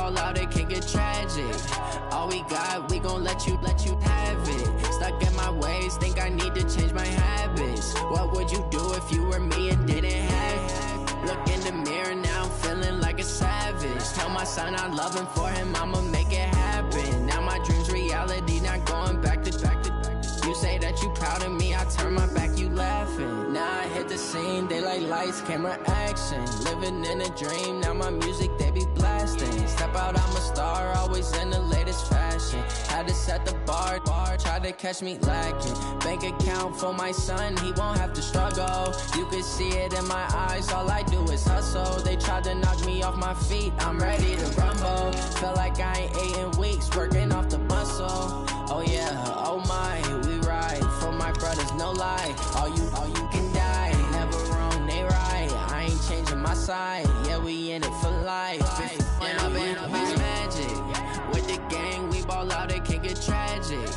ball out, it can get tragic. All we got, we gon' let you have it. Stuck in my ways, think I need to change my habits. What would you do if you were me and didn't have it? Look in the mirror now, I'm feeling like a savage. Tell my son I love him, for him I'ma make it happen. Now my dream's reality, not going back to. You say that you proud of me, I turn my back, you laughing. Now I hit the scene, they like lights, camera, action. Living in a dream, now my music, they be blasting. Step out, I'm a star, always in the latest fashion. Had to set the bar, try to catch me lacking. Bank account for my son, he won't have to struggle. You can see it in my eyes, all I do is hustle. They tried to knock me off my feet, I'm ready to rumble. Feel like I ain't ate in weeks, working off the muscle. Oh yeah, oh my, we ride for my brothers, no lie. All you can die, never wrong, they right. I ain't changing my side, yeah, we in it for life. When I've been magic, with the gang, we ball out, it can get tragic.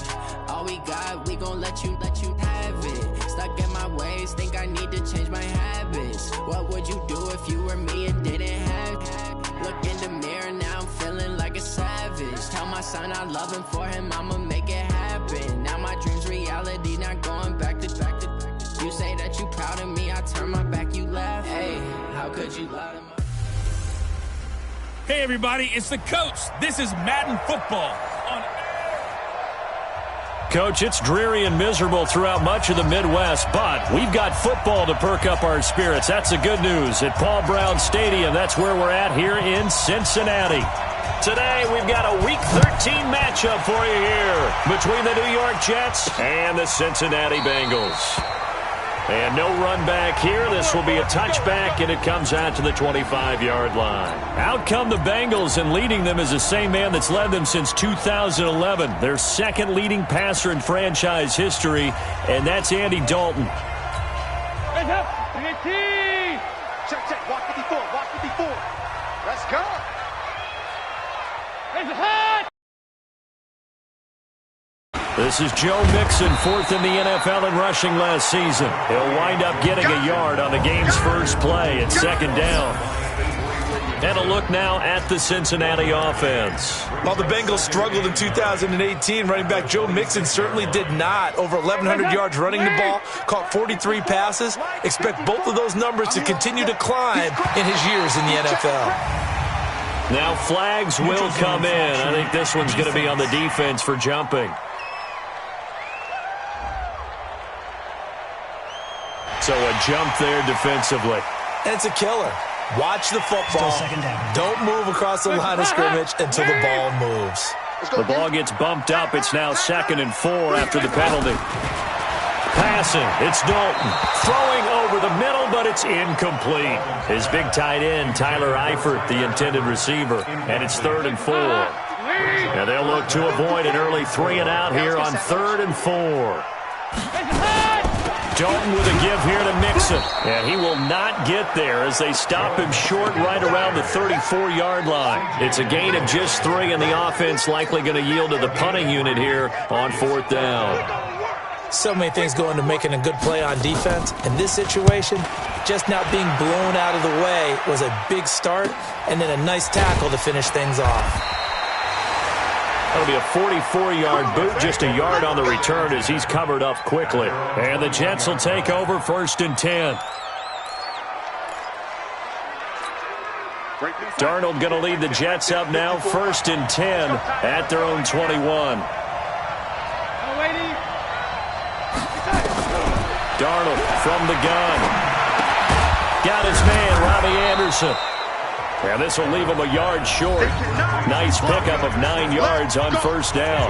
All we got, we gon' let you have it. Stuck in my ways, think I need to change my habits. What would you do if you were me and didn't have it? Look in the mirror, now I'm feeling like a savage. Tell my son I love him, for him I'ma make it happen. Now my dream's reality, not going back to. You say that you proud of me, I turn my back, you laugh. Hey, how could you lie to my... Hey everybody, it's the coach. This is Madden Football on Coach, it's dreary and miserable throughout much of the Midwest, but we've got football to perk up our spirits. That's the good news. At Paul Brown Stadium, that's where we're at here in Cincinnati. Today, we've got a Week 13 matchup for you here between the New York Jets and the Cincinnati Bengals. And no run back here. This will be a touchback, and it comes out to the 25-yard line. Out come the Bengals, and leading them is the same man that's led them since 2011. Their second leading passer in franchise history, and that's Andy Dalton. Check. Walk 54. Let's go. This is Joe Mixon, fourth in the NFL in rushing last season. He'll wind up getting a yard on the game's first play at second down. And a look now at the Cincinnati offense. While the Bengals struggled in 2018, running back Joe Mixon certainly did not. Over 1,100 yards running the ball, caught 43 passes. Expect both of those numbers to continue to climb in his years in the NFL. Now flags will come in. I think this one's going to be on the defense for jumping. So a jump there defensively. And it's a killer. Watch the football. Don't move across the line of scrimmage until the ball moves. The ball gets bumped up. It's now 2nd and 4 after the penalty. Passing, it's Dalton. Throwing over the middle, but it's incomplete. His big tight end, Tyler Eifert, the intended receiver. And it's 3rd and 4. Now they'll look to avoid an early 3-and-out here on 3rd and 4. Dalton with a give here to Mixon. And he will not get there as they stop him short right around the 34-yard line. It's a gain of just 3, and the offense likely going to yield to the punting unit here on 4th down. So many things go into making a good play on defense. In this situation, just not being blown out of the way was a big start, and then a nice tackle to finish things off. That'll be a 44-yard boot, just a yard on the return as he's covered up quickly. And the Jets will take over 1st and 10. Darnold going to lead the Jets up now, 1st and 10 at their own 21. Darnold from the gun. Got his man, Robbie Anderson. And this will leave him a yard short. Nice pickup of 9 yards on 1st down.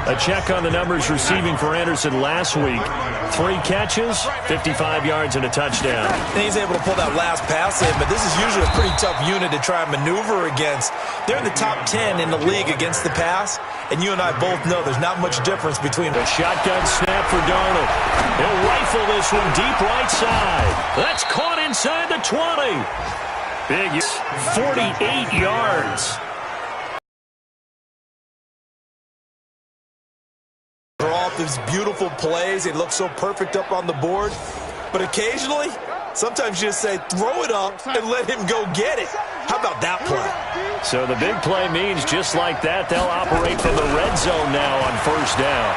A check on the numbers receiving for Anderson last week. 3 catches, 55 yards, and a touchdown. And he's able to pull that last pass in, but this is usually a pretty tough unit to try and maneuver against. They're in the top 10 in the league against the pass, and you and I both know there's not much difference between them. A shotgun snap for Darnold. He'll rifle this one deep right side. That's caught inside the 20. Big 48 yards. They're off these beautiful plays. They look so perfect up on the board. But occasionally, sometimes you just say, throw it up and let him go get it. How about that play? So the big play means just like that, they'll operate from the red zone now on first down.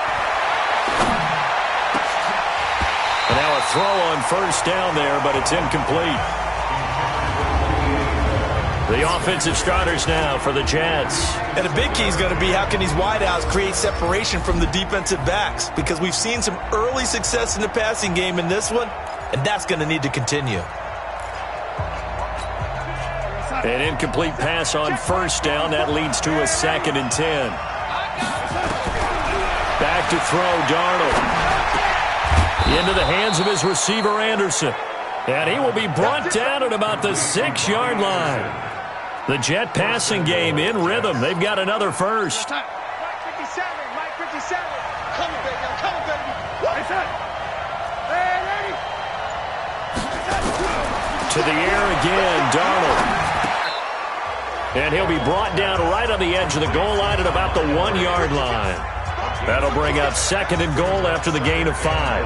And now a throw on first down there, but it's incomplete. The offensive starters now for the Jets. And a big key is going to be how can these wideouts create separation from the defensive backs, because we've seen some early success in the passing game in this one, and that's going to need to continue. An incomplete pass on first down. That leads to a 2nd and 10. Back to throw, Darnold. Into the hands of his receiver, Anderson. And he will be brought down at about the 6-yard line. The Jet passing game in rhythm. They've got another first. Mike 57, Mike 57. Coming, baby, I'm coming, baby. What is that? To the air again, Darnold. And he'll be brought down right on the edge of the goal line at about the 1-yard line. That'll bring up 2nd and goal after the gain of 5.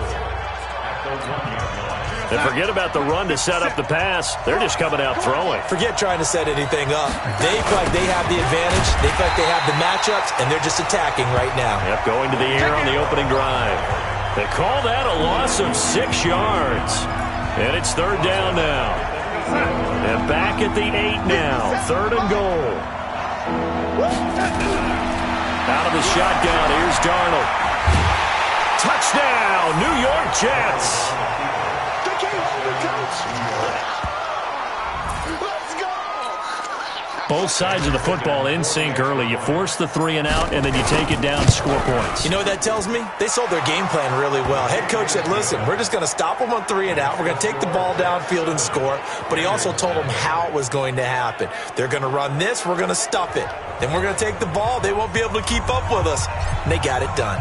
And forget about the run to set up the pass. They're just coming out throwing. Forget trying to set anything up. They feel like they have the advantage. They feel like they have the matchups, and they're just attacking right now. Yep, going to the air on the opening drive. They call that a loss of 6 yards. And it's 3rd down now. And back at the 8 now. 3rd and goal. Out of the shotgun, here's Darnold. Touchdown, New York Jets. Both sides of the football in sync early. You force the 3 and out, and then you take it down, score points. You know what that tells me? They sold their game plan really well. Head coach said, listen, we're just going to stop them on 3 and out. We're going to take the ball downfield and score. But he also told them how it was going to happen. They're going to run this. We're going to stuff it. Then we're going to take the ball. They won't be able to keep up with us. And they got it done.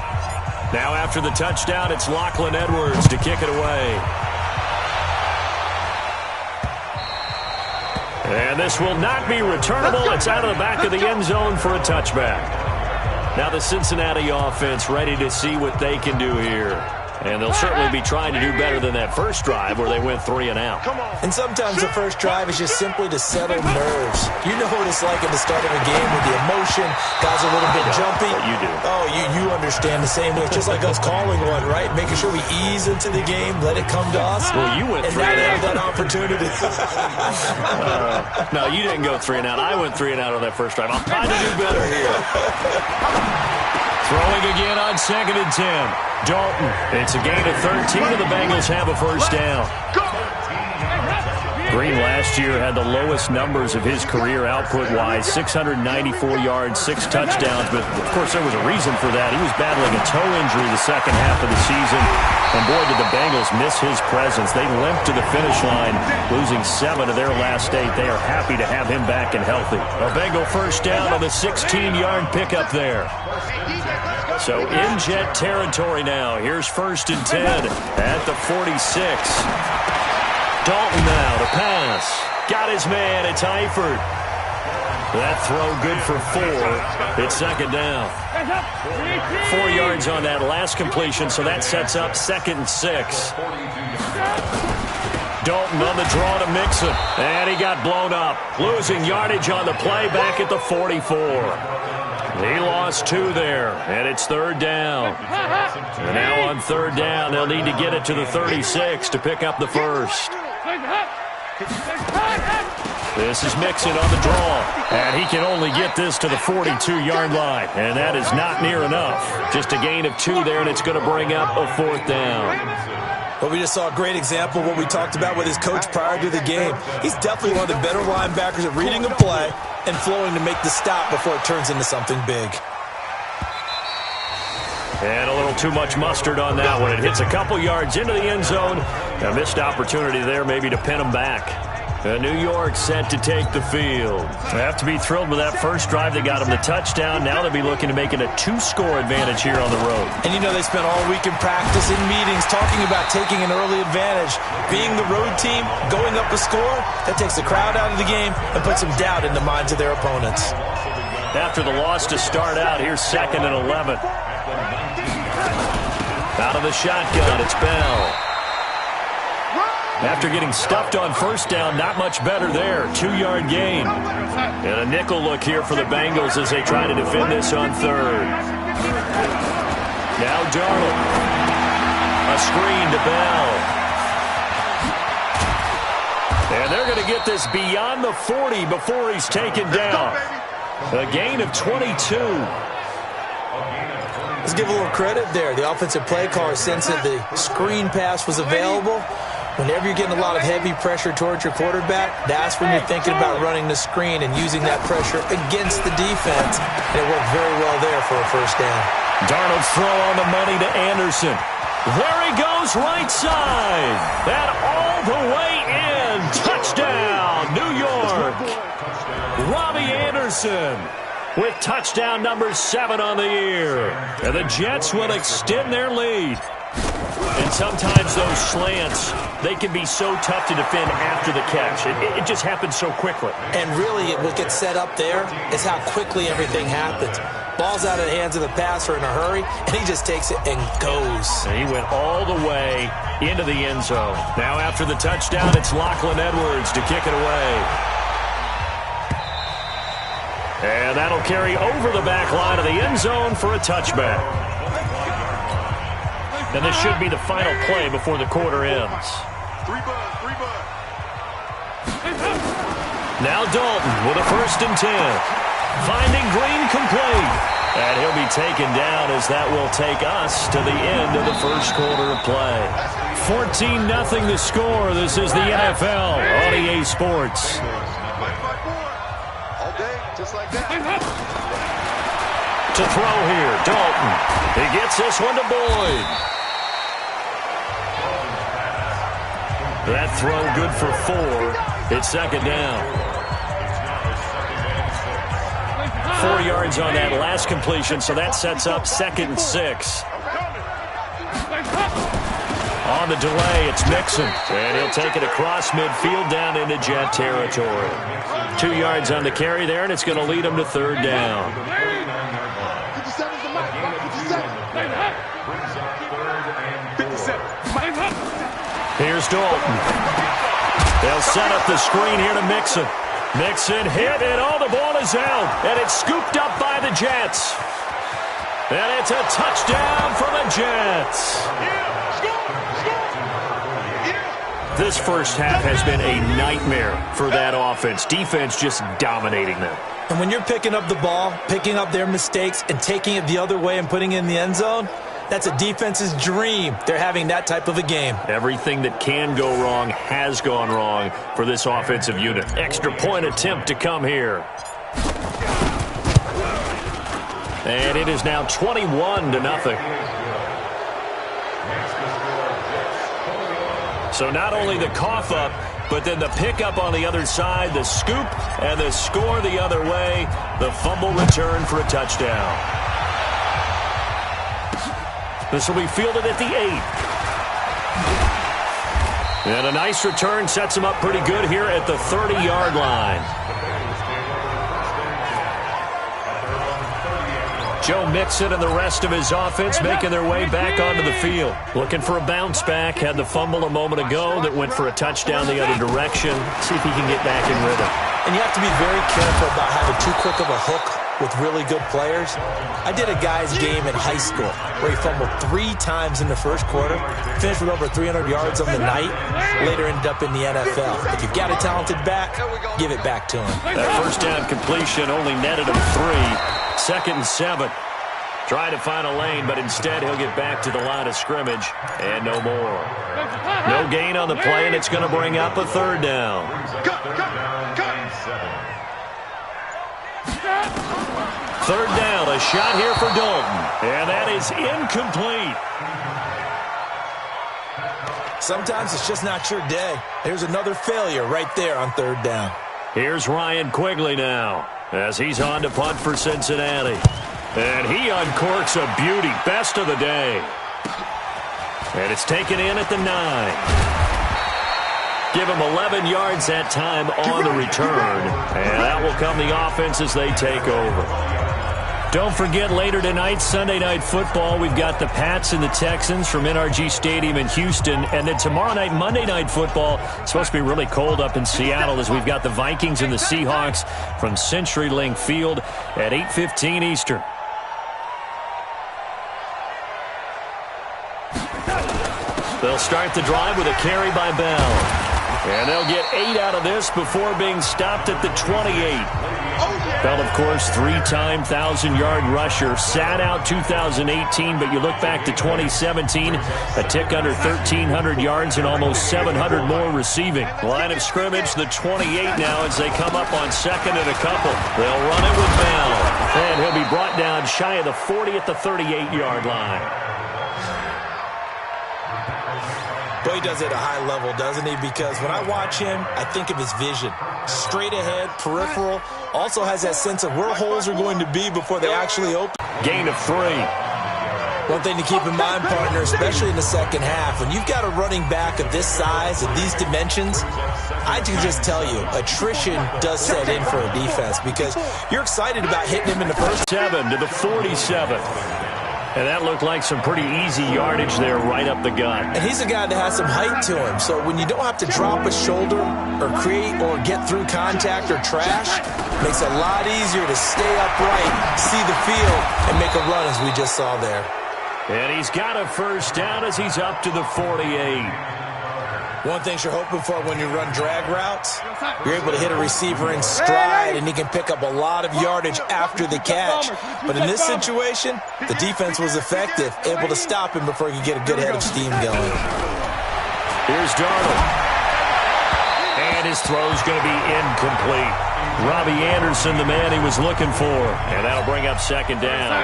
Now after the touchdown, it's Lachlan Edwards to kick it away. And this will not be returnable. It's out of the back of the end zone for a touchback. Now the Cincinnati offense ready to see what they can do here. And they'll certainly be trying to do better than that first drive where they went 3 and out. And sometimes the first drive is just simply to settle nerves. You know what it's like at the start of a game with the emotion. Guys are a little bit jumpy. You do. Oh, you understand the same way. It's just like us calling one, right? Making sure we ease into the game, let it come to us. Well, you went 3 and out. And now they have that opportunity. No, you didn't go 3 and out. I went 3 and out on that first drive. I'll try to do better here. Throwing again on 2nd and 10. Dalton. It's a gain of 13, and the Bengals have a first down. Green last year had the lowest numbers of his career output-wise, 694 yards, 6 touchdowns. But, of course, there was a reason for that. He was battling a toe injury the second half of the season. And, boy, did the Bengals miss his presence. They limped to the finish line, losing 7 of their last 8. They are happy to have him back and healthy. A Bengal first down on the 16-yard pickup there. So in Jet territory now. Here's 1st and 10 at the 46. Dalton now to pass. Got his man. It's Eifert. That throw good for 4. It's 2nd down. 4 yards on that last completion, so that sets up 2nd and 6. Dalton on the draw to Mixon. And he got blown up. Losing yardage on the play back at the 44. He lost 2 there, and it's 3rd down. And now on 3rd down, they'll need to get it to the 36 to pick up the first. This is Mixon on the draw, and he can only get this to the 42-yard line, and that is not near enough. Just a gain of 2 there, and it's going to bring up a 4th down. Well, we just saw a great example of what we talked about with his coach prior to the game. He's definitely one of the better linebackers at reading a play and flowing to make the stop before it turns into something big. And a little too much mustard on that one. It hits a couple yards into the end zone. A missed opportunity there maybe to pin him back. New York set to take the field. They have to be thrilled with that first drive. They got him the touchdown. Now they'll be looking to make it a 2-score advantage here on the road. And you know they spent all week in practice, in meetings, talking about taking an early advantage. Being the road team, going up a score, that takes the crowd out of the game and puts some doubt in the minds of their opponents. After the loss to start out, here's 2nd and 11. Out of the shotgun, it's Bell. After getting stuffed on first down, not much better there. 2-yard gain. And a nickel look here for the Bengals as they try to defend this on third. Now Darnold. A screen to Bell. And they're going to get this beyond the 40 before he's taken down. A gain of 22. Let's give a little credit there. The offensive play caller sensed that the screen pass was available. Whenever you're getting a lot of heavy pressure towards your quarterback, that's when you're thinking about running the screen and using that pressure against the defense. And it worked very well there for a first down. Darnold's throw on the money to Anderson. There he goes, right side. And all the way in. Touchdown, New York. Robbie Anderson with touchdown number 7 on the year. And the Jets will extend their lead. And sometimes those slants, they can be so tough to defend after the catch. It just happens so quickly. And really, what gets set up there is how quickly everything happens. Ball's out of the hands of the passer in a hurry, and he just takes it and goes. And he went all the way into the end zone. Now after the touchdown, it's Lachlan Edwards to kick it away. And that'll carry over the back line of the end zone for a touchback. And this should be the final play before the quarter ends. Now Dalton with a 1st and 10. Finding Green complete. And he'll be taken down as that will take us to the end of the first quarter of play. 14-0 the score. This is the NFL on EA Sports. To throw here, Dalton. He gets this one to Boyd. That throw good for 4. It's 2nd down. 4 yards on that last completion, so that sets up 2nd and 6. On the delay, it's Mixon. And he'll take it across midfield down into Jet territory. 2 yards on the carry there, and it's going to lead him to 3rd down. Here's Dalton. They'll set up the screen here to Mixon. Mixon hit, and all the ball is out. And it's scooped up by the Jets. And it's a touchdown for the Jets. This first half has been a nightmare for that offense. Defense just dominating them. And when you're picking up the ball, picking up their mistakes, and taking it the other way and putting it in the end zone, that's a defense's dream. They're having that type of a game. Everything that can go wrong has gone wrong for this offensive unit. Extra point attempt to come here. And it is now 21-0. So not only the cough up, but then the pickup on the other side, the scoop, and the score the other way. The fumble return for a touchdown. This will be fielded at the 8. And a nice return sets him up pretty good here at the 30-yard line. Joe Mixon and the rest of his offense making their way back onto the field. Looking for a bounce back. Had the fumble a moment ago that went for a touchdown the other direction. See if he can get back in rhythm. And you have to be very careful about having too quick of a hook with really good players. I did a guy's game in high school where he fumbled 3 times in the first quarter, finished with over 300 yards on the night, later ended up in the NFL. If you've got a talented back, give it back to him. That first down completion only netted him 3. 2nd and 7. Trying to find a lane, but instead he'll get back to the line of scrimmage and no more. No gain on the play, and it's going to bring up a 3rd down. 3rd down, a shot here for Dalton. And that is incomplete. Sometimes it's just not your day. There's another failure right there on 3rd down. Here's Ryan Quigley now as he's on to punt for Cincinnati. And he uncorks a beauty, best of the day. And it's taken in at the 9. Give him 11 yards that time on the return. And that will come the offense as they take over. Don't forget, later tonight, Sunday Night Football, we've got the Pats and the Texans from NRG Stadium in Houston. And then tomorrow night, Monday Night Football, it's supposed to be really cold up in Seattle as we've got the Vikings and the Seahawks from CenturyLink Field at 8:15 Eastern. They'll start the drive with a carry by Bell. And they'll get 8 out of this before being stopped at the 28. Bell, of course, 3-time 1,000-yard rusher. Sat out 2018, but you look back to 2017, a tick under 1,300 yards and almost 700 more receiving. Line of scrimmage, the 28 now as they come up on second and a couple. They'll run it with Bell. And he'll be brought down shy of the 40 at the 38-yard line. But he does it at a high level, doesn't he? Because when I watch him, I think of his vision. Straight ahead, peripheral. Also has that sense of where holes are going to be before they actually open. Gain of 3. One thing to keep in mind, partner, especially in the second half, when you've got a running back of this size and these dimensions, I can just tell you, attrition does set in for a defense because you're excited about hitting him in the first. 7 to the 47. And that looked like some pretty easy yardage there right up the gut. And he's a guy that has some height to him. So when you don't have to drop a shoulder or create or get through contact or trash, makes it a lot easier to stay upright, see the field, and make a run as we just saw there. And he's got a first down as he's up to the 48. One thing you're hoping for when you run drag routes, you're able to hit a receiver in stride, and he can pick up a lot of yardage after the catch. But in this situation, the defense was effective, able to stop him before he could get a good head of steam going. Here's Darnold. And his throw's going to be incomplete. Robbie Anderson, the man he was looking for. And that'll bring up second down.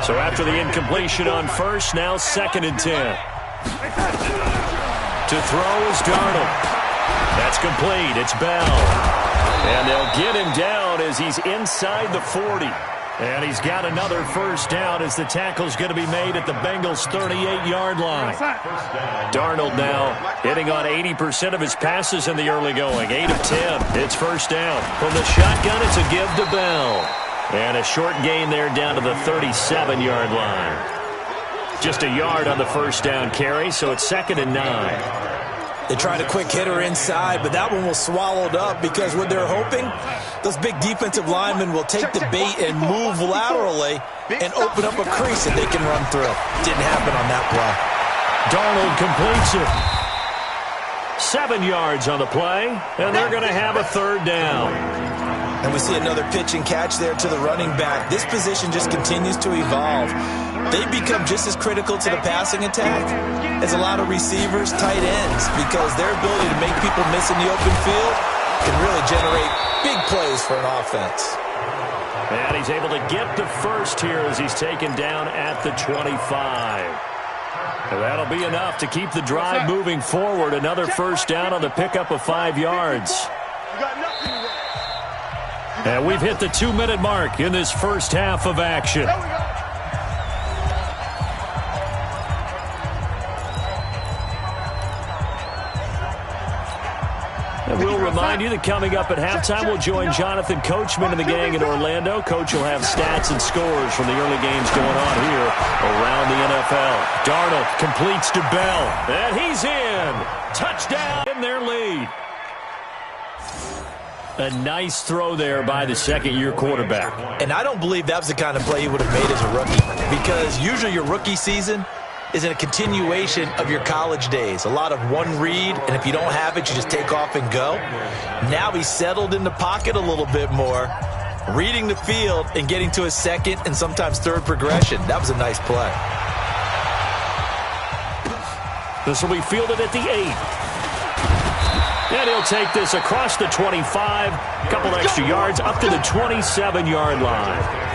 So after the incompletion on first, now 2nd and 10. To throw is Darnold. That's complete. It's Bell. And they'll get him down as he's inside the 40. And he's got another first down as the tackle's going to be made at the Bengals' 38-yard line. Darnold now hitting on 80% of his passes in the early going. 8 of 10. It's first down. From the shotgun, it's a give to Bell. And a short gain there down to the 37-yard line. Just a yard on the first down carry, so it's 2nd and 9. They tried a quick hitter inside, but that one was swallowed up because what they're hoping, those big defensive linemen will take the bait and move laterally and open up a crease that they can run through. Didn't happen on that play. Darnold completes it. 7 yards on the play, and they're going to have a third down. And we see another pitch and catch there to the running back. This position just continues to evolve. They become just as critical to the passing attack as a lot of receivers, tight ends, because their ability to make people miss in the open field can really generate big plays for an offense. And he's able to get the first here as he's taken down at the 25. And that'll be enough to keep the drive moving forward. Another first down on the pickup of 5 yards. And we've hit the 2-minute mark in this first half of action. And we'll remind you that coming up at halftime, we'll join Jonathan Coachman and the gang in Orlando. Coach will have stats and scores from the early games going on here around the NFL. Darnold completes to Bell, and he's in. Touchdown in their lead. A nice throw there by the second-year quarterback. And I don't believe that was the kind of play he would have made as a rookie, because usually your rookie season is a continuation of your college days. A lot of one read, and if you don't have it, you just take off and go. Now he's settled in the pocket a little bit more, reading the field and getting to his second and sometimes third progression. That was a nice play. This will be fielded at the 8. And he'll take this across the 25, a couple extra yards, up to the 27-yard line.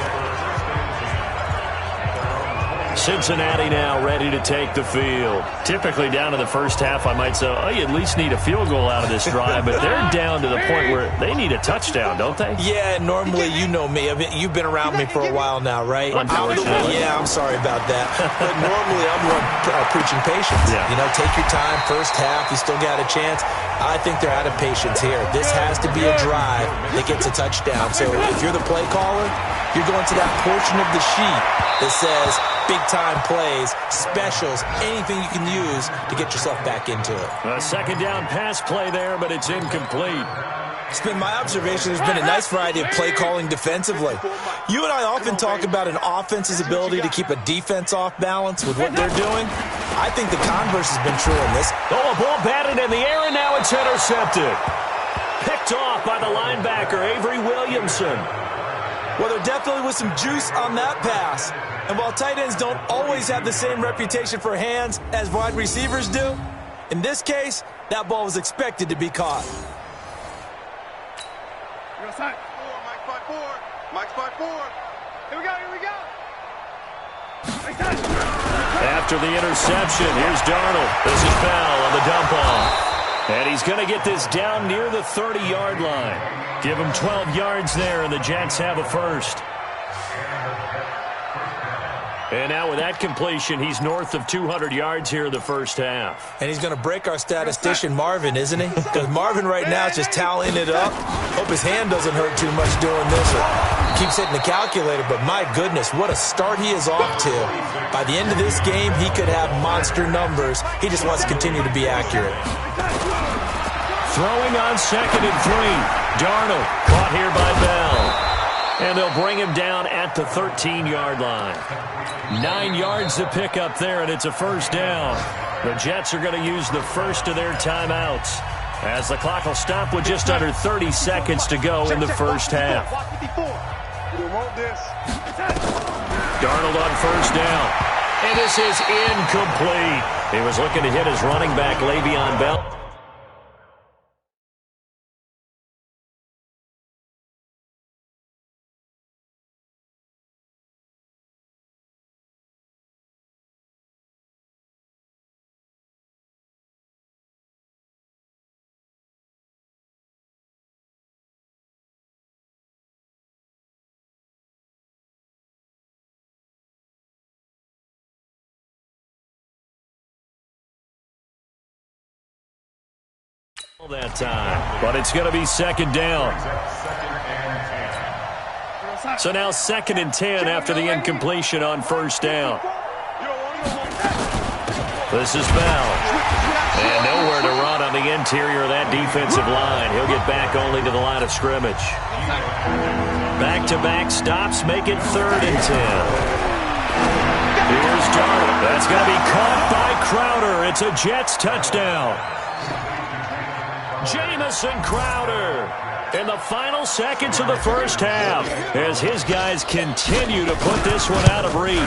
Cincinnati now ready to take the field. Typically down to the first half, I might say, oh, you at least need a field goal out of this drive, but they're down to the point where they need a touchdown, don't they? Yeah, normally, you know me. I mean, you've been around me for a while now, right? Unfortunately. Yeah, I'm sorry about that. But normally, I'm the one preaching patience. Yeah. You know, take your time, first half, you still got a chance. I think they're out of patience here. This has to be a drive that gets a touchdown. So if you're the play caller, you're going to that portion of the sheet that says big-time plays, specials, anything you can use to get yourself back into it. A second down pass play there, but it's incomplete. It's been my observation there's been a nice variety of play calling defensively. You and I often talk about an offense's ability to keep a defense off balance with what they're doing. I think the converse has been true in this. Oh, a ball batted in the air, and now it's intercepted. Picked off by the linebacker, Avery Williamson. Well, there definitely was some juice on that pass. And while tight ends don't always have the same reputation for hands as wide receivers do, in this case, that ball was expected to be caught. Mike spot 4. Mike spot 4. Here we go, here we go. After the interception, here's Darnold. This is Bell on the dump off. And he's going to get this down near the 30-yard line. Give him 12 yards there, and the Jets have a first. And now with that completion, he's north of 200 yards here in the first half. And he's going to break our statistician, Marvin, isn't he? Because Marvin right now is just tallying it up. Hope his hand doesn't hurt too much doing this. Or keeps hitting the calculator, but my goodness, what a start he is off to. By the end of this game, he could have monster numbers. He just wants to continue to be accurate. Throwing on 2nd and 3. Darnold caught here by Bell. And they'll bring him down at the 13-yard line. 9 yards to pick up there, and it's a first down. The Jets are going to use the first of their timeouts as the clock will stop with just under 30 seconds to go in the first half. Darnold on first down. And this is incomplete. He was looking to hit his running back, Le'Veon Bell. That time, but it's going to be second down. So now 2nd and 10 after the incompletion on first down. This is Bell. And nowhere to run on the interior of that defensive line. He'll get back only to the line of scrimmage. Back-to-back stops make it 3rd and 10. Here's Darnold. That's going to be caught by Crowder. It's a Jets touchdown. Jamison Crowder in the final seconds of the first half as his guys continue to put this one out of reach.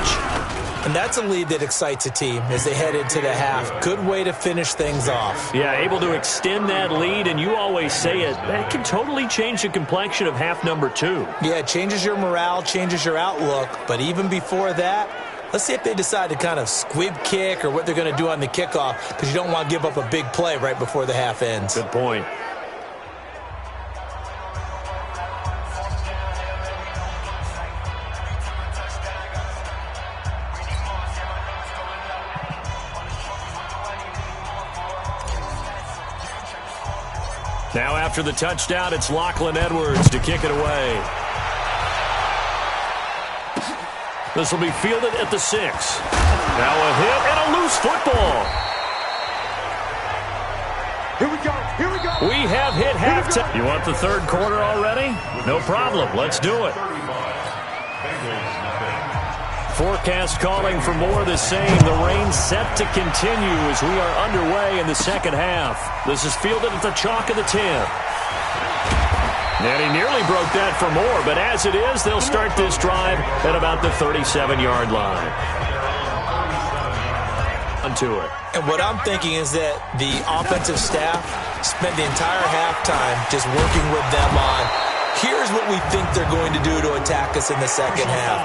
And that's a lead that excites a team as they head into the half. Good way to finish things off. Yeah, able to extend that lead, and you always say it, that can totally change the complexion of half number 2. Yeah, it changes your morale, changes your outlook, but even before that, let's see if they decide to kind of squib kick or what they're going to do on the kickoff, because you don't want to give up a big play right before the half ends. Good point. Now after the touchdown, it's Lachlan Edwards to kick it away. This will be fielded at the 6. Now a hit and a loose football. Here we go, here we go. We have hit halftime. You want the third quarter already? No problem, let's do it. Forecast calling for more of the same. The rain set to continue as we are underway in the second half. This is fielded at the chalk of the 10. And he nearly broke that for more, but as it is, they'll start this drive at about the 37-yard line. Onto it. And what I'm thinking is that the offensive staff spent the entire halftime just working with them on, here's what we think they're going to do to attack us in the second half.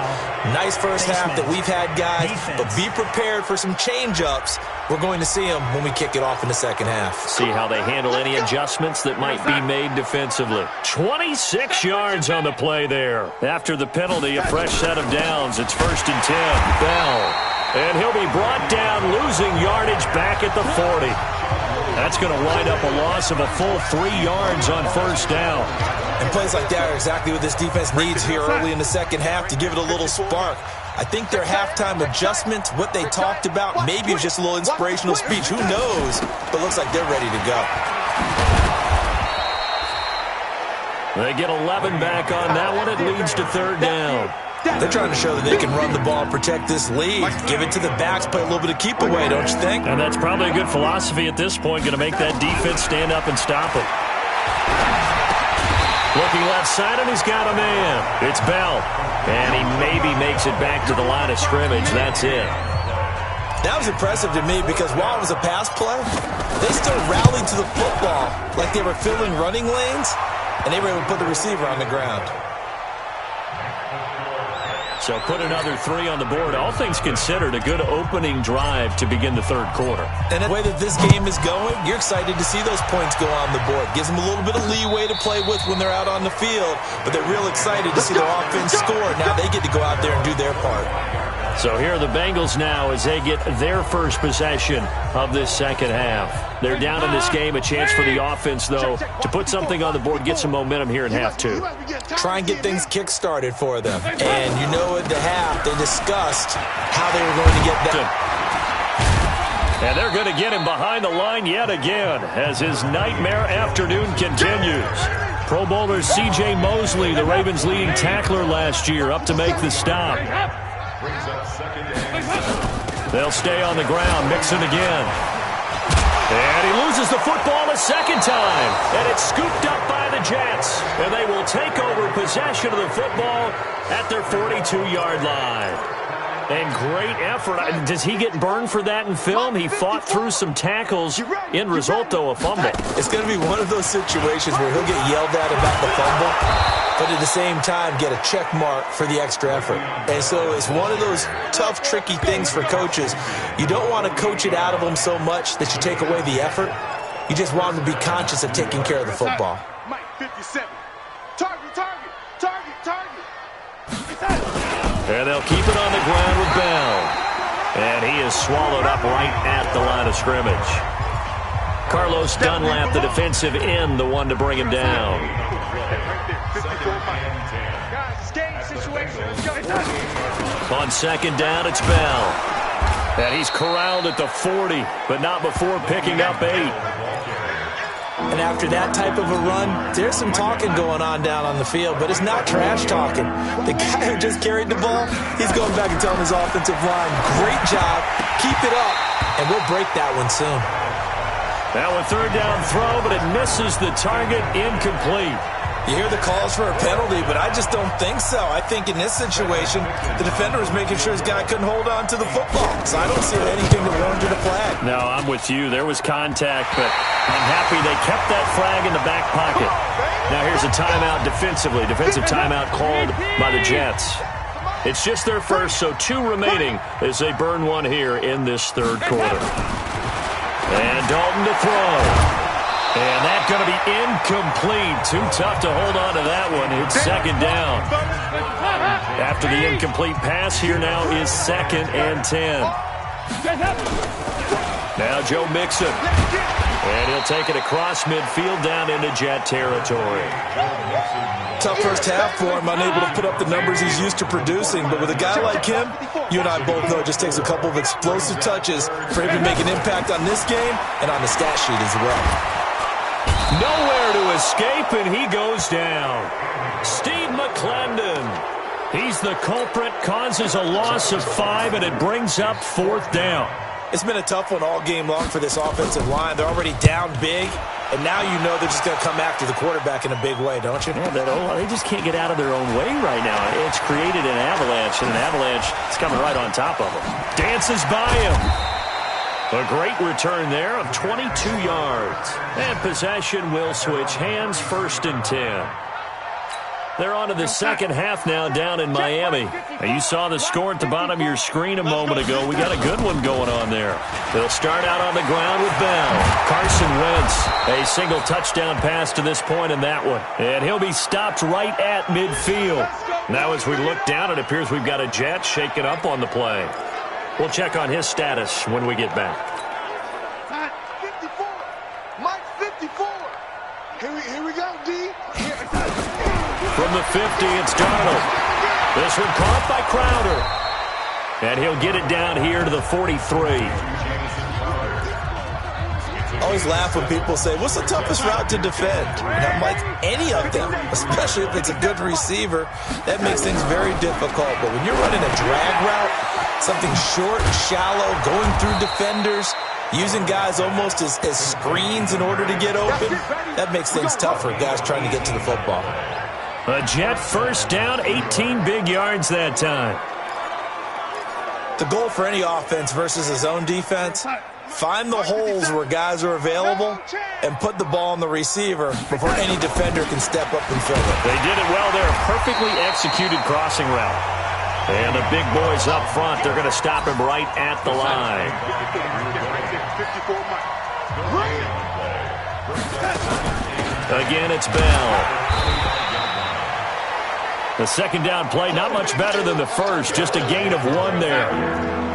Nice first half that we've had, guys, but be prepared for some change-ups. We're going to see them when we kick it off in the second half. See how they handle any adjustments that might be made defensively. 26 yards on the play there. After the penalty, a fresh set of downs. It's 1st and 10. Bell. And he'll be brought down, losing yardage back at the 40. That's going to wind up a loss of a full 3 yards on first down. And plays like that are exactly what this defense needs here early in the second half to give it a little spark. I think their halftime adjustment, what they talked about, maybe it was just a little inspirational speech. Who knows? But looks like they're ready to go. They get 11 back on that one. It leads to third down. They're trying to show that they can run the ball and protect this lead. Give it to the backs, play a little bit of keep away, don't you think? And that's probably a good philosophy at this point, going to make that defense stand up and stop it. Looking left side, and he's got a man. It's Bell. And he maybe makes it back to the line of scrimmage. That's it. That was impressive to me because while it was a pass play, they still rallied to the football like they were filling running lanes, and they were able to put the receiver on the ground. So put another 3 on the board. All things considered, a good opening drive to begin the third quarter. And the way that this game is going, you're excited to see those points go on the board. Gives them a little bit of leeway to play with when they're out on the field, but they're real excited to see their offense score. Now they get to go out there and do their part. So here are the Bengals now as they get their first possession of this second half. They're down in this game. A chance for the offense, though, to put something on the board, get some momentum here in half 2. Try and get things kick-started for them. And you know at the half, they discussed how they were going to get that. And they're going to get him behind the line yet again as his nightmare afternoon continues. Pro Bowler C.J. Mosley, the Ravens' leading tackler last year, up to make the stop. They'll stay on the ground, Mixon again. And he loses the football a second time. And it's scooped up by the Jets. And they will take over possession of the football at their 42-yard line. And great effort. Does he get burned for that in film? He fought through some tackles. End result, though, a fumble. It's going to be one of those situations where he'll get yelled at about the fumble, but at the same time get a check mark for the extra effort. And so it's one of those tough, tricky things for coaches. You don't want to coach it out of them so much that you take away the effort. You just want them to be conscious of taking care of the football. Mike 57. Target, target, target, target. And they'll keep it on the ground with Bell. And he is swallowed up right at the line of scrimmage. Carlos Dunlap, the defensive end, the one to bring him down. On second down, it's Bell. And he's corralled at the 40, but not before picking up 8. And after that type of a run, there's some talking going on down on the field, but it's not trash talking. The guy who just carried the ball, he's going back and telling his offensive line, great job, keep it up, and we'll break that one soon. Now a third down throw, but it misses the target, incomplete. You hear the calls for a penalty, but I just don't think so. I think in this situation, the defender was making sure his guy couldn't hold on to the football. So I don't see anything that warranted a flag. No, I'm with you. There was contact, but I'm happy they kept that flag in the back pocket. Now here's a timeout defensively. Defensive timeout called by the Jets. It's just their first, so 2 remaining as they burn one here in this third quarter. And Dalton to throw. And that's going to be incomplete. Too tough to hold on to that one. It's second down. After the incomplete pass, here now is 2nd and 10. Now Joe Mixon. And he'll take it across midfield down into Jet territory. Tough first half for him, unable to put up the numbers he's used to producing. But with a guy like him, you and I both know it just takes a couple of explosive touches for him to make an impact on this game and on the stat sheet as well. Nowhere to escape, and he goes down. Steve McClendon. He's the culprit, causes a loss of 5, and it brings up 4th down. It's been a tough one all game long for this offensive line. They're already down big, and now you know they're just going to come after the quarterback in a big way, don't you? Yeah, they just can't get out of their own way right now. It's created an avalanche, and an avalanche is coming right on top of them. Dances by him. A great return there of 22 yards. And possession will switch hands, 1st and 10. They're on to the second half now down in Miami. Now you saw the score at the bottom of your screen a moment ago. We got a good one going on there. They'll start out on the ground with Bell. Carson Wentz, a single touchdown pass to this point in that one. And he'll be stopped right at midfield. Now as we look down, it appears we've got a Jet shaken up on the play. We'll check on his status when we get back. 54. Mike 54. Here we go, D. from the 50, it's Darnold. This one caught by Crowder. And he'll get it down here to the 43. I always laugh when people say, what's the toughest route to defend? And I'm like, any of them, especially if it's a good receiver. That makes things very difficult. But when you're running a drag route, something short, shallow, going through defenders, using guys almost as screens in order to get open, that makes things tough for guys trying to get to the football. A Jet first down, 18 big yards that time. The goal for any offense versus his own defense, find the holes where guys are available and put the ball on the receiver before any defender can step up and fill it. They did it well there. Perfectly executed crossing route. And the big boys up front, they're going to stop him right at the line. Again, it's Bell. The second down play, not much better than the first, just a gain of 1 there.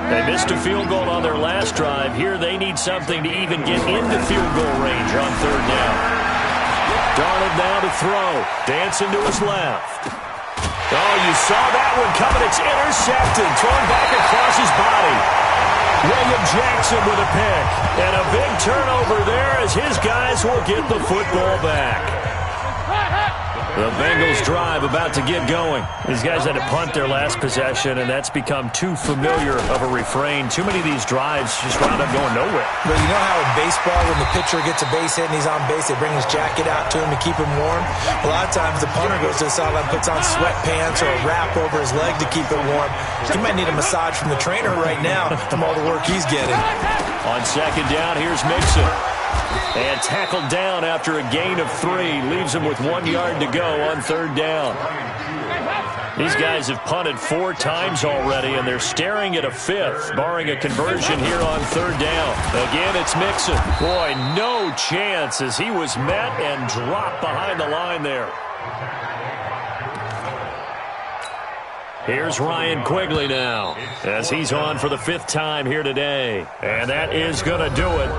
They missed a field goal on their last drive. Here they need something to even get into field goal range on third down. Darnold now to throw. Dancing to his left. Oh, you saw that one coming. It's intercepted. Thrown back across his body. William Jackson with a pick. And a big turnover there as his guys will get the football back. The Bengals drive about to get going. These guys had to punt their last possession, and that's become too familiar of a refrain. Too many of these drives just wound up going nowhere. Well, you know how in baseball, when the pitcher gets a base hit and he's on base, they bring his jacket out to him to keep him warm? A lot of times the punter goes to the sideline, puts on sweatpants or a wrap over his leg to keep it warm. He might need a massage from the trainer right now from all the work he's getting. On second down, here's Mixon. And tackled down after a gain of 3. Leaves him with 1 yard to go on third down. These guys have punted 4 times already, and they're staring at a 5th, barring a conversion here on third down. Again, it's Mixon. Boy, no chance as he was met and dropped behind the line there. Here's Ryan Quigley now as he's on for the 5th time here today. And that is going to do it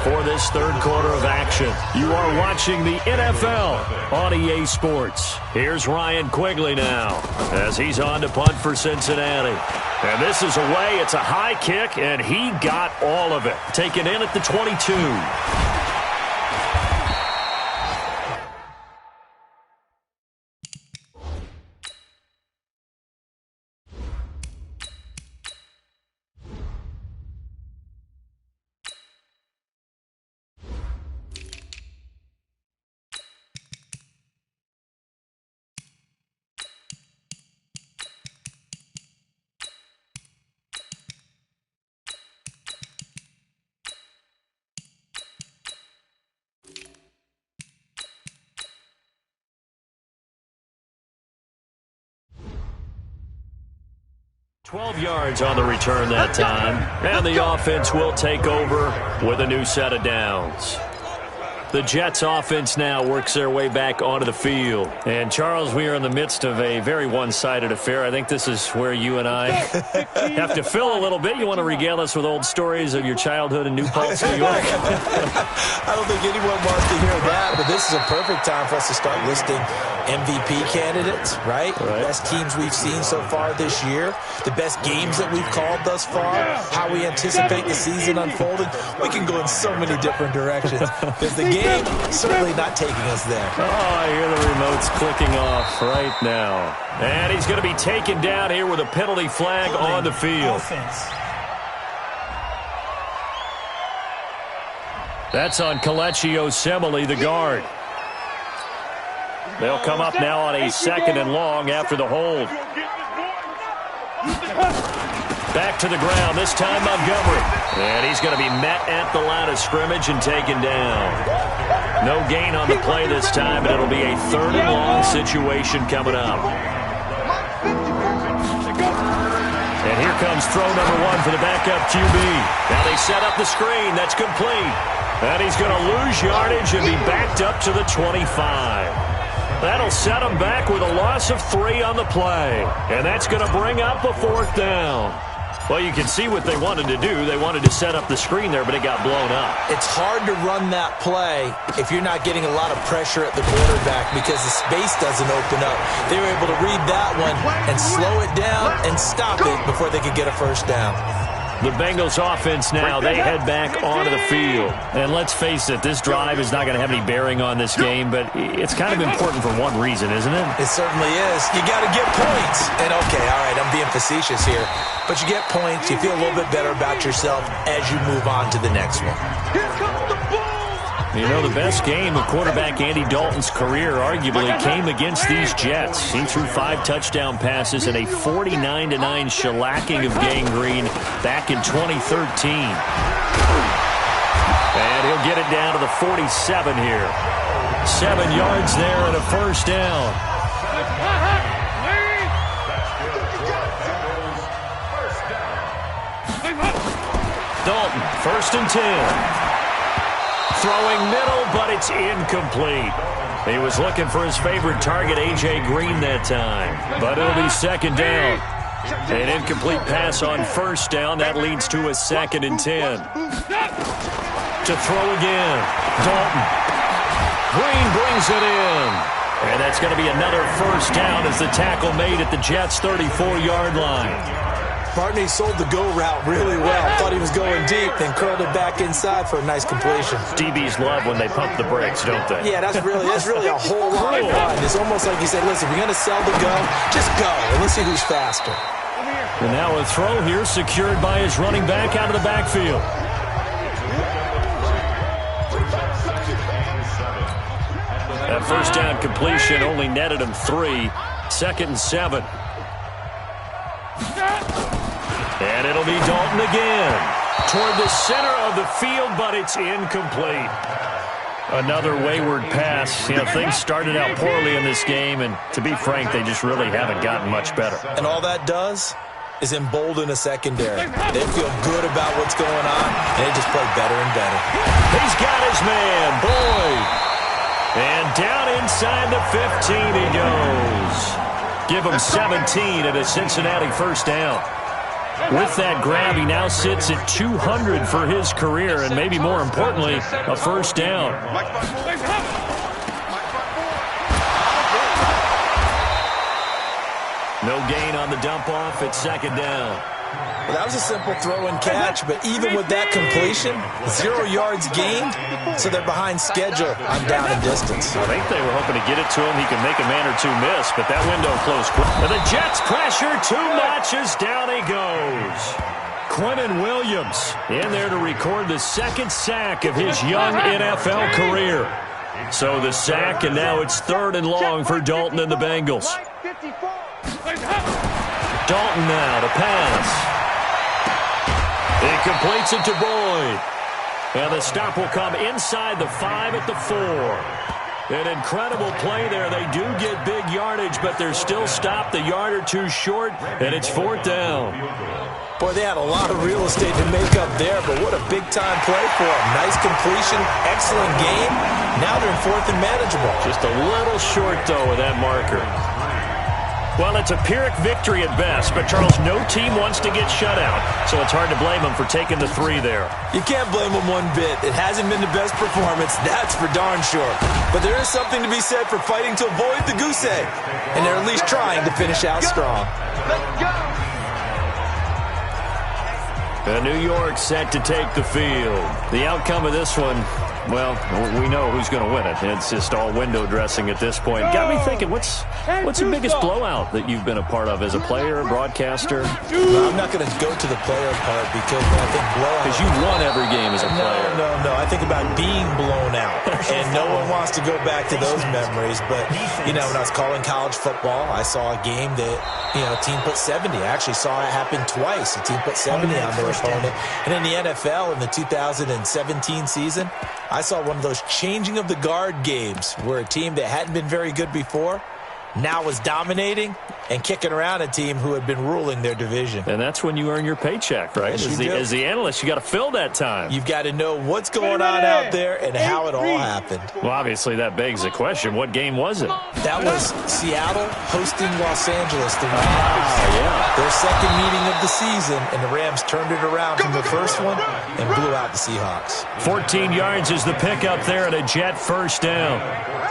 for this third quarter of action. You are watching the NFL on EA Sports. Here's Ryan Quigley now as he's on to punt for Cincinnati. And this is away. It's a high kick, and he got all of it. Taken in at the 22. 12 yards on the return that time. And the offense will take over with a new set of downs. The Jets offense now works their way back onto the field. And, Charles, we are in the midst of a very one-sided affair. I think this is where you and I have to fill a little bit. You want to regale us with old stories of your childhood in New Paltz, New York? I don't think anyone wants to hear that, but this is a perfect time for us to start listing MVP candidates, right? The best teams we've seen so far this year, the best games that we've called thus far, how we anticipate the season unfolding. We can go in so many different directions because the game certainly not taking us there. Oh, I hear the remotes clicking off right now. And he's going to be taken down here with a penalty flag on the field. That's on Kelechi Osemele, the guard. They'll come up now on a 2nd and long after the hold. Back to the ground, this time Montgomery. And he's going to be met at the line of scrimmage and taken down. No gain on the play this time, but it'll be a 3rd and long situation coming up. And here comes throw number 1 for the backup QB. Now they set up the screen. That's complete. And he's going to lose yardage and be backed up to the 25. That'll set him back with a loss of 3 on the play. And that's going to bring up a 4th down. Well, you can see what they wanted to do. They wanted to set up the screen there, but it got blown up. It's hard to run that play if you're not getting a lot of pressure at the quarterback because the space doesn't open up. They were able to read that one and slow it down and stop it before they could get a first down. The Bengals offense now, they head back onto the field. And let's face it, this drive is not going to have any bearing on this game, but it's kind of important for one reason, isn't it? It certainly is. You got to get points. And okay, all right, I'm being facetious here. But you get points, you feel a little bit better about yourself as you move on to the next one. Here comes the ball. You know, the best game of quarterback Andy Dalton's career arguably came against these Jets. He threw 5 touchdown passes and a 49-9 shellacking of Gang Green back in 2013. And he'll get it down to the 47 here. 7 yards there and a first down. Dalton, 1st and 10. Throwing middle, but it's incomplete. He was looking for his favorite target, A.J. Green, that time. But it'll be 2nd down. An incomplete pass on 1st down. That leads to a 2nd and 10. To throw again. Dalton. Green brings it in. And that's going to be another 1st down as the tackle made at the Jets' 34-yard line. Bartney sold the go route really well. Thought he was going deep, then curled it back inside for a nice completion. DBs love when they pump the brakes, don't they? Yeah, that's really a whole lot of fun. It's almost like you say, listen, if you're going to sell the go, just go, and let's see who's faster. And now a throw here secured by his running back out of the backfield. That 1st down completion only netted him 3. 2nd and 7. And it'll be Dalton again. Toward the center of the field, but it's incomplete. Another wayward pass. You know, things started out poorly in this game, and to be frank, they just really haven't gotten much better. And all that does is embolden a secondary. They feel good about what's going on, and they just play better and better. He's got his man, Boyd. And down inside the 15 he goes. Give him 17 at a Cincinnati 1st down. With that grab, he now sits at 200 for his career, and maybe more importantly, a 1st down. No gain on the dump off at 2nd down. Well, that was a simple throw and catch, but even with that completion, 0 yards gained, so they're behind schedule on down and distance. I think they were hoping to get it to him. He could make a man or two miss, but that window closed quick. But the Jets pressure too much as down he goes. Quinnen Williams in there to record the 2nd sack of his young NFL career. So the sack, and now it's 3rd and long for Dalton and the Bengals. Dalton now to pass. He completes it to Boyd. And the stop will come inside the 5 at the 4. An incredible play there. They do get big yardage, but they're still stopped a yard or two short, and it's 4th down. Boy, they had a lot of real estate to make up there, but what a big-time play for them. Nice completion, excellent game. Now they're in 4th and manageable. Just a little short, though, with that marker. Well, it's a Pyrrhic victory at best, but, Charles, no team wants to get shut out, so it's hard to blame them for taking the 3 there. You can't blame them one bit. It hasn't been the best performance, that's for darn sure. But there is something to be said for fighting to avoid the goose egg, and they're at least trying to finish out strong. Let's go. New York set to take the field. The outcome of this one, well, we know who's going to win it. It's just all window dressing at this point. Got me thinking, what's the biggest blowout that you've been a part of as a player, broadcaster? No, I'm not going to go to the player part because I think blowout. Because you've won every game as a player. No. I think about being blown out, and no one wants to go back to those memories. But, you know, when I was calling college football, I saw a game that, you know, a team put 70. I actually saw it happen twice. A team put 70 on their opponent. And in the NFL, in the 2017 season, I saw one of those changing of the guard games where a team that hadn't been very good before now was dominating and kicking around a team who had been ruling their division. And that's when you earn your paycheck, right? As the analyst, you got to fill that time. You've got to know what's going on out there and how it all happened. Well, obviously, that begs the question, what game was it? That was Seattle hosting Los Angeles. Yeah. Their second meeting of the season, and the Rams turned it around from the first one and blew out the Seahawks. 14 yards is the pickup there at a Jet first down.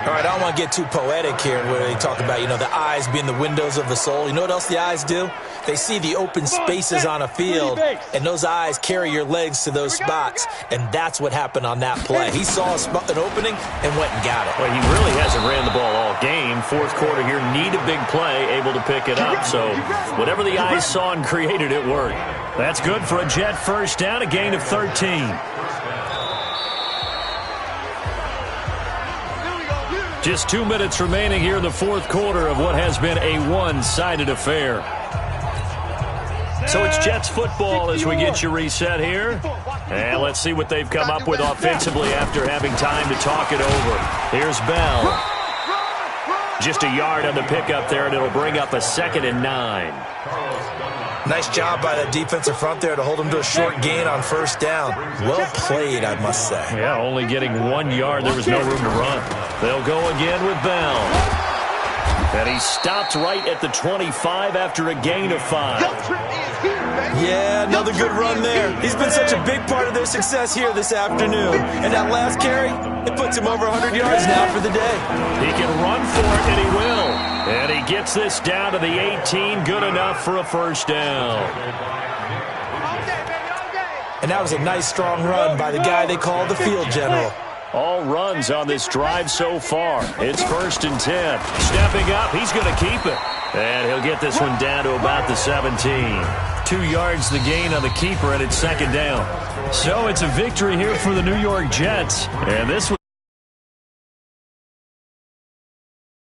All right, I don't want to get too poetic here where they talk about, the eyes being the windows of the soul. You know what else the eyes do? They see the open spaces on a field, and those eyes carry your legs to those spots, and that's what happened on that play. He saw an opening and went and got it. Well, he really hasn't ran the ball all game. Fourth quarter here, need a big play, able to pick it up. So whatever the eyes saw and created, it worked. That's good for a Jet first down, a gain of 13. Just 2 minutes remaining here in the fourth quarter of what has been a one-sided affair. So it's Jets football as we get you reset here. And let's see what they've come up with offensively after having time to talk it over. Here's Bell. Just a yard on the pickup there, and it'll bring up a 2nd and 9. Nice job by the defensive front there to hold him to a short gain on first down. Well played, I must say. Yeah, only getting 1 yard. There was no room to run. They'll go again with Bell. And he stopped right at the 25 after a gain of 5. Yeah, another good run there. He's been such a big part of their success here this afternoon. And that last carry, it puts him over 100 yards now for the day. He can run for it, and he will. And he gets this down to the 18, good enough for a first down. And that was a nice, strong run by the guy they call the field general. All runs on this drive so far. It's 1st and 10. Stepping up, he's going to keep it. And he'll get this one down to about the 17. 2 yards the gain on the keeper, and it's 2nd down. So it's a victory here for the New York Jets. And this was